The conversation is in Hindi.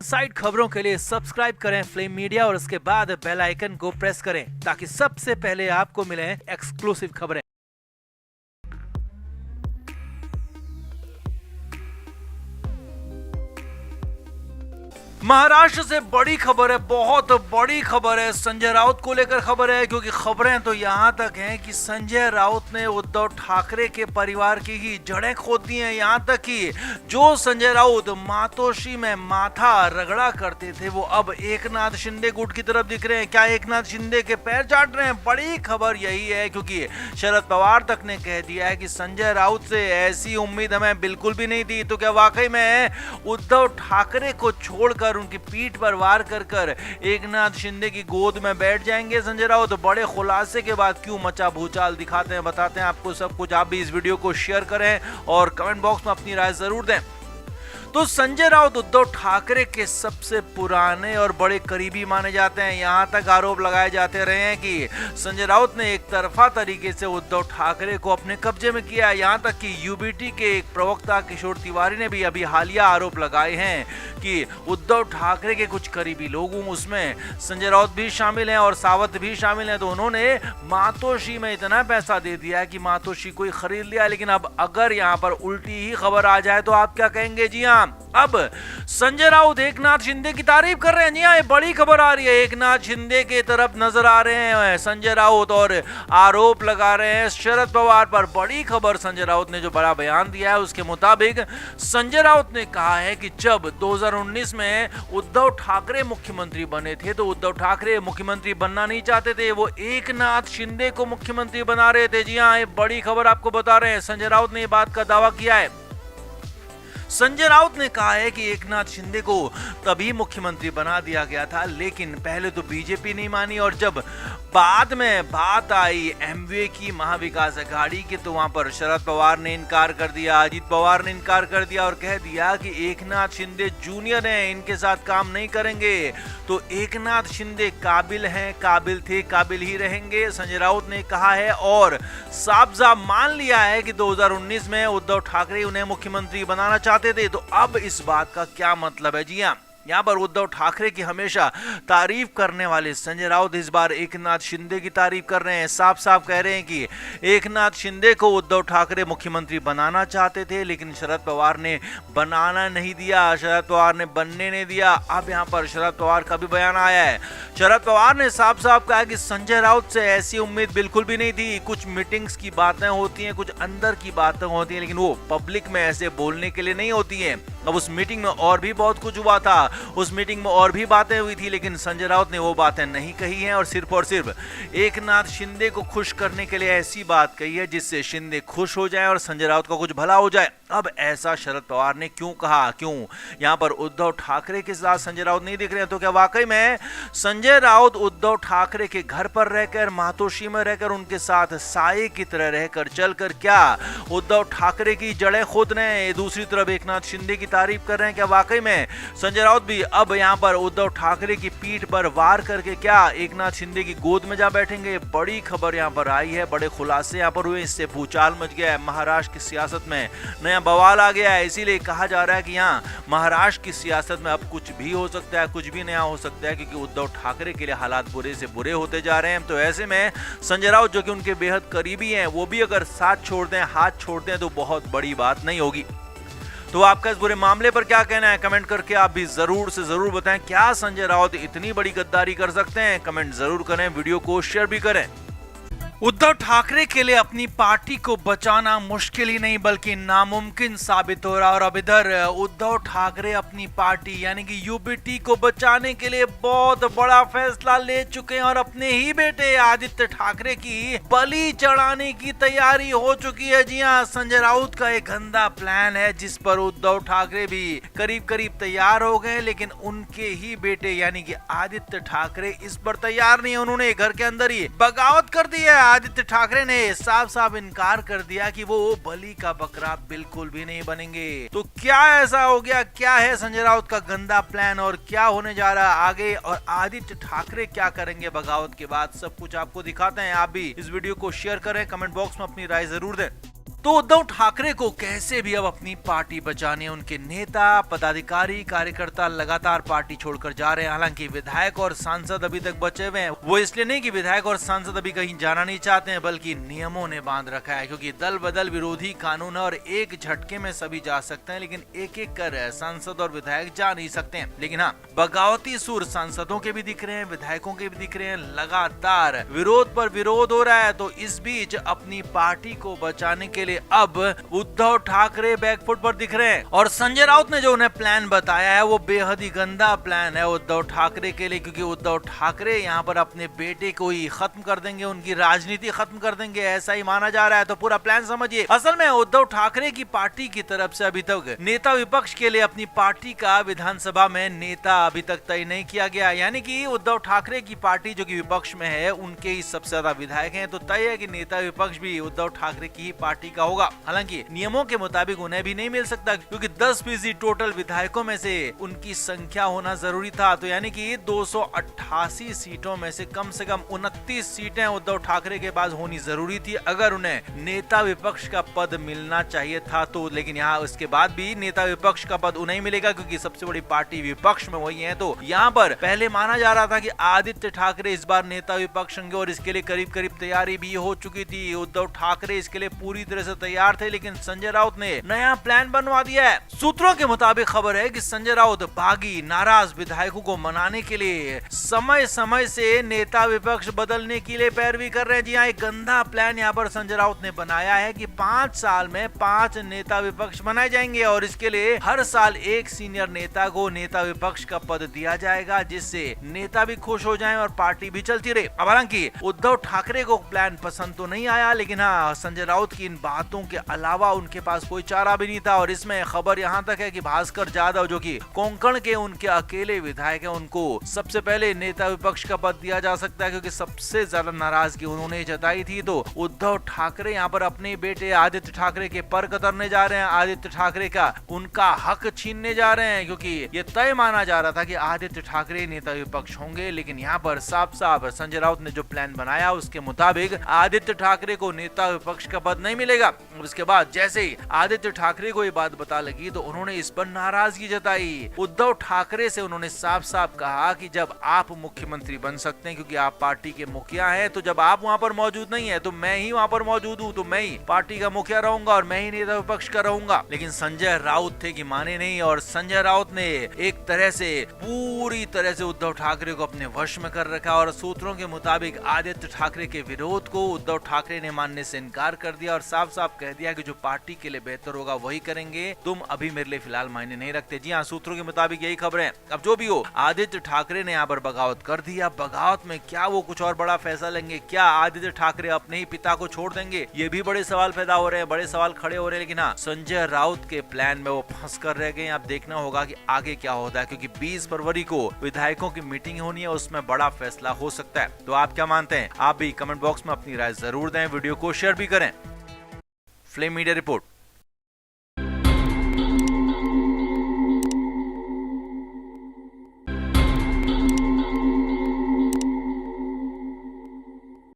साइड खबरों के लिए सब्सक्राइब करें फ्लेम मीडिया और उसके बाद बेल आइकन को प्रेस करें ताकि सबसे पहले आपको मिले एक्सक्लूसिव खबरें। महाराष्ट्र से बड़ी खबर है, बहुत बड़ी खबर है। संजय राउत को लेकर खबर है, क्योंकि खबरें तो यहां तक हैं कि संजय राउत ने उद्धव ठाकरे के परिवार की ही जड़ें खोद दी हैं। यहां तक कि जो संजय राउत मातोश्री में माथा रगड़ा करते थे वो अब एकनाथ शिंदे गुट की तरफ दिख रहे हैं। क्या एकनाथ शिंदे के पैर चाट रहे हैं? बड़ी खबर यही है, क्योंकि शरद पवार तक ने कह दिया है कि संजय राउत से ऐसी उम्मीद हमें बिल्कुल भी नहीं थी। तो क्या वाकई में उद्धव ठाकरे को छोड़कर उनकी पीठ पर वार कर एकनाथ शिंदे की गोद में बैठ जाएंगे संजय राउत? तो बड़े खुलासे के बाद क्यों मचा भूचाल दिखाते हैं, बताते हैं आपको सब कुछ। आप भी इस वीडियो को शेयर करें और कमेंट बॉक्स में अपनी राय जरूर दें। तो संजय राउत उद्धव ठाकरे के सबसे पुराने और बड़े करीबी माने जाते हैं। यहां तक आरोप लगाए जाते रहे हैं कि संजय राउत ने एक तरफा तरीके से उद्धव ठाकरे को अपने कब्जे में किया। यहां तक कि यूबीटी के एक प्रवक्ता किशोर तिवारी ने भी अभी हालिया आरोप लगाए हैं कि उद्धव ठाकरे के कुछ करीबी लोगों, उसमें संजय राउत भी शामिल हैं और सावंत भी शामिल हैं, तो उन्होंने मातोश्री में इतना पैसा दे दिया है कि मातोश्री को ही खरीद लिया। लेकिन अब अगर यहां पर उल्टी ही खबर आ जाए तो आप क्या कहेंगे? जी हाँ, अब संजय राउत एकनाथ शिंदे की तारीफ कर रहे हैं। जी हाँ, ये बड़ी खबर आ रही है। एकनाथ शिंदे के तरफ नजर आ रहे हैं संजय राउत और आरोप लगा रहे हैं शरद पवार पर। बड़ी खबर, संजय राउत ने जो बड़ा बयान दिया है उसके मुताबिक संजय राउत ने कहा है कि जब 2019 में उद्धव ठाकरे मुख्यमंत्री बने थे तो उद्धव ठाकरे मुख्यमंत्री बनना नहीं चाहते थे, वो एकनाथ शिंदे को मुख्यमंत्री बना रहे थे। जी हाँ, ये बड़ी खबर आपको बता रहे हैं। संजय राउत ने ये बात का दावा किया है। संजय राउत ने कहा है कि एकनाथ शिंदे को तभी मुख्यमंत्री बना दिया गया था, लेकिन पहले तो बीजेपी नहीं मानी और जब बाद में बात आई एमवे की महाविकास अघाड़ी की तो वहां पर शरद पवार ने इनकार कर दिया, अजित पवार ने इनकार कर दिया और कह दिया कि एकनाथ शिंदे जूनियर हैं, इनके साथ काम नहीं करेंगे। तो एकनाथ शिंदे काबिल हैं, काबिल थे, काबिल ही रहेंगे, संजय राउत ने कहा है और साफ साफ मान लिया है कि 2019 में उद्धव ठाकरे उन्हें मुख्यमंत्री बनाना चाहते थे। तो अब इस बात का क्या मतलब है? जी हाँ, यहाँ पर उद्धव ठाकरे की हमेशा तारीफ करने वाले संजय राउत इस बार एकनाथ शिंदे की तारीफ कर रहे हैं। साफ साफ कह रहे हैं कि एकनाथ शिंदे को उद्धव ठाकरे मुख्यमंत्री बनाना चाहते थे, लेकिन शरद पवार ने बनाना नहीं दिया, शरद पवार ने बनने नहीं दिया। अब यहाँ पर शरद पवार का भी बयान आया है। शरद पवार ने साफ साफ कहा कि संजय राउत से ऐसी उम्मीद बिल्कुल भी नहीं थी। कुछ मीटिंग्स की बातें होती हैं, कुछ अंदर की बातें होती हैं, लेकिन वो पब्लिक में ऐसे बोलने के लिए नहीं होती हैं। अब उस मीटिंग में और भी बहुत कुछ हुआ था, उस मीटिंग में और भी बातें हुई थी, लेकिन संजय राउत ने वो बातें नहीं कही हैं और सिर्फ एकनाथ शिंदे को खुश करने के लिए ऐसी बात कही है जिससे शिंदे खुश हो जाए और संजय राउत का कुछ भला हो जाए। अब ऐसा शरद पवार ने क्यों कहा? क्यों यहां पर उद्धव ठाकरे के साथ संजय राउत नहीं दिख रहे हैं? तो क्या वाकई में संजय राउत उद्धव ठाकरे के घर पर रहकर, मातोश्री में रहकर, उनके साथ साये की तरह रहकर चलकर क्या उद्धव ठाकरे की जड़ें खोद रहे हैं? दूसरी तरफ एकनाथ शिंदे की तारीफ कर रहे हैं। क्या वाकई में संजय राउत भी अब यहां पर उद्धव ठाकरे की पीठ पर वार करके क्या एकनाथ शिंदे की गोद में जा बैठेंगे? बड़ी खबर यहां पर आई है, बड़े खुलासे यहां पर हुए, इससे भूचाल मच गया है। महाराष्ट्र की सियासत में नया बवाल आ गया है, इसीलिए कहा जा रहा है कि यहाँ महाराष्ट्र की सियासत में अब कुछ भी हो सकता है, कुछ भी नया हो सकता है, क्योंकि उद्धव ठाकरे के लिए हालात बुरे से बुरे होते जा रहे हैं। तो ऐसे में संजय राउत जो कि उनके बेहद करीबी हैं, वो भी अगर साथ छोड़ दें, हाथ छोड़ दें, तो बहुत बड़ी बात नहीं होगी। तो आपका इस बुरे मामले पर क्या कहना है? कमेंट करके आप भी जरूर से जरूर बताएं। क्या संजय राउत इतनी बड़ी गद्दारी कर सकते हैं? कमेंट जरूर करें, वीडियो को शेयर भी करें। उद्धव ठाकरे के लिए अपनी पार्टी को बचाना मुश्किल ही नहीं बल्कि नामुमकिन साबित हो रहा। और अब इधर उद्धव ठाकरे अपनी पार्टी यानी कि यूबीटी को बचाने के लिए बहुत बड़ा फैसला ले चुके हैं और अपने ही बेटे आदित्य ठाकरे की बलि चढ़ाने की तैयारी हो चुकी है। जी हाँ, संजय राउत का एक गंदा प्लान है जिस पर उद्धव ठाकरे भी करीब करीब तैयार हो गए, लेकिन उनके ही बेटे यानी कि आदित्य ठाकरे इस पर तैयार नहीं। उन्होंने घर के अंदर ही बगावत कर दी है। आदित्य ठाकरे ने साफ साफ इनकार कर दिया कि वो बलि का बकरा बिल्कुल भी नहीं बनेंगे। तो क्या ऐसा हो गया? क्या है संजय राउत का गंदा प्लान और क्या होने जा रहा है आगे, और आदित्य ठाकरे क्या करेंगे बगावत के बाद? सब कुछ आपको दिखाते हैं। आप भी इस वीडियो को शेयर करें, कमेंट बॉक्स में अपनी राय जरूर दें। तो उद्धव ठाकरे को कैसे भी अब अपनी पार्टी बचानी है। उनके नेता, पदाधिकारी, कार्यकर्ता लगातार पार्टी छोड़कर जा रहे हैं। हालांकि विधायक और सांसद अभी तक बचे हुए हैं। वो इसलिए नहीं कि विधायक और सांसद अभी कहीं जाना नहीं चाहते हैं, बल्कि नियमों ने बांध रखा है, क्योंकि दल बदल विरोधी कानून और एक झटके में सभी जा सकते हैं, लेकिन एक एक कर सांसद और विधायक जा नहीं सकते हैं। लेकिन हाँ, बगावती सुर सांसदों के भी दिख रहे हैं, विधायकों के भी दिख रहे हैं। लगातार विरोध पर विरोध हो रहा है। तो इस बीच अपनी पार्टी को बचाने के लिए अब उद्धव ठाकरे बैकफुट पर दिख रहे हैं। और संजय राउत ने जो उन्हें प्लान बताया है वो बेहद ही गंदा प्लान है उद्धव ठाकरे के लिए, क्योंकि उद्धव ठाकरे यहाँ पर अपने बेटे को ही खत्म कर देंगे, उनकी राजनीति खत्म कर देंगे, ऐसा ही माना जा रहा है। तो पूरा प्लान समझिए। असल में उद्धव ठाकरे की पार्टी की तरफ से अभी तक नेता विपक्ष के लिए अपनी पार्टी का विधानसभा में नेता अभी तक तय नहीं किया गया। यानी कि उद्धव ठाकरे की पार्टी जो कि विपक्ष में है, उनके ही सबसे ज्यादा विधायक हैं, तो तय है कि नेता विपक्ष भी उद्धव ठाकरे की ही पार्टी का होगा। हालांकि नियमों के मुताबिक उन्हें भी नहीं मिल सकता, क्योंकि 10% टोटल विधायकों में से उनकी संख्या होना जरूरी था। तो यानी कि 288 सीटों में से कम 29 सीटें उद्धव ठाकरे के पास होनी जरूरी थी, अगर उन्हें नेता विपक्ष का पद मिलना चाहिए था तो। लेकिन यहाँ उसके बाद भी नेता विपक्ष का पद उन्हें मिलेगा, क्योंकि सबसे बड़ी पार्टी विपक्ष में वही है। तो यहाँ पर पहले माना जा रहा था कि आदित्य ठाकरे इस बार नेता विपक्ष होंगे, और इसके लिए करीब करीब तैयारी भी हो चुकी थी। उद्धव ठाकरे इसके लिए पूरी तरह से तैयार थे, लेकिन संजय राउत ने नया प्लान बनवा दिया है। सूत्रों के मुताबिक खबर है कि संजय राउत बागी नाराज विधायकों को मनाने के लिए समय समय से नेता विपक्ष बदलने के लिए पैरवी कर रहे हैं। जी हाँ, एक गंदा प्लान यहाँ पर संजय राउत ने बनाया है कि 5 साल में 5 नेता विपक्ष बनाए जाएंगे, और इसके लिए हर साल एक सीनियर नेता को नेता विपक्ष का पद दिया जाएगा, जिससे नेता भी खुश हो जाएं और पार्टी भी चलती रहे। अब हालांकि उद्धव ठाकरे को प्लान पसंद तो नहीं आया, लेकिन हाँ, संजय राउत की इन बातों के अलावा उनके पास कोई चारा भी नहीं था। और इसमें खबर यहाँ तक है कि भास्कर जाधव, जो कि कोंकण के उनके अकेले विधायक हैं, उनको सबसे पहले नेता विपक्ष का पद दिया जा सकता है, क्योंकि सबसे ज्यादा नाराजगी उन्होंने जताई थी। तो उद्धव ठाकरे यहाँ पर अपने बेटे आदित्य ठाकरे के पर कतरने जा रहे हैं, आदित्य ठाकरे का उनका हक छीनने जा रहे हैं, क्योंकि ये तय माना जा रहा था कि आदित्य ठाकरे नेता विपक्ष होंगे। लेकिन यहाँ पर साफ साफ संजय राउत ने जो प्लान बनाया उसके मुताबिक आदित्य ठाकरे को नेता विपक्ष का पद नहीं मिलेगा। उसके बाद जैसे ही आदित्य ठाकरे को ये बात पता लगी, तो उन्होंने इस पर नाराजगी जताई। उद्धव ठाकरे से उन्होंने साफ साफ कहा कि जब आप मुख्यमंत्री बन सकते हैं, क्योंकि आप पार्टी के मुखिया हैं, तो जब आप वहां पर मौजूद नहीं है तो मैं ही वहां पर मौजूद हूं, तो मैं ही पार्टी का मुखिया रहूंगा और मैं ही नेता विपक्ष का रहूंगा। लेकिन संजय राउत थे कि माने नहीं, और संजय राउत ने एक तरह से पूरी तरह से उद्धव ठाकरे को अपने वश में कर रखा। और सूत्रों के मुताबिक आदित्य ठाकरे के विरोध को उद्धव ठाकरे ने मानने से इनकार कर दिया, और साफ साफ कह दिया कि जो पार्टी के लिए बेहतर होगा वही करेंगे, तुम अभी मेरे लिए फिलहाल मायने नहीं रखते। जी हाँ, सूत्रों के मुताबिक यही खबर है। अब जो भी हो, आदित्य ठाकरे ने यहाँ पर बगावत कर दिया। बगावत में क्या वो कुछ और बड़ा फैसला लेंगे? क्या आदित्य ठाकरे अपने ही पिता को छोड़ देंगे? ये भी बड़े सवाल पैदा हो रहे हैं, बड़े सवाल खड़े हो रहे हैं। लेकिन हाँ, संजय राउत के प्लान में वो फंस कर रह गए। अब देखना होगा कि आगे क्या होता है, क्योंकि 20 फरवरी को विधायकों की मीटिंग होनी है, उसमें बड़ा फैसला हो सकता है। तो आप क्या मानते हैं? आप भी कमेंट बॉक्स में अपनी राय जरूर दें, वीडियो को शेयर भी करें। Flame media report.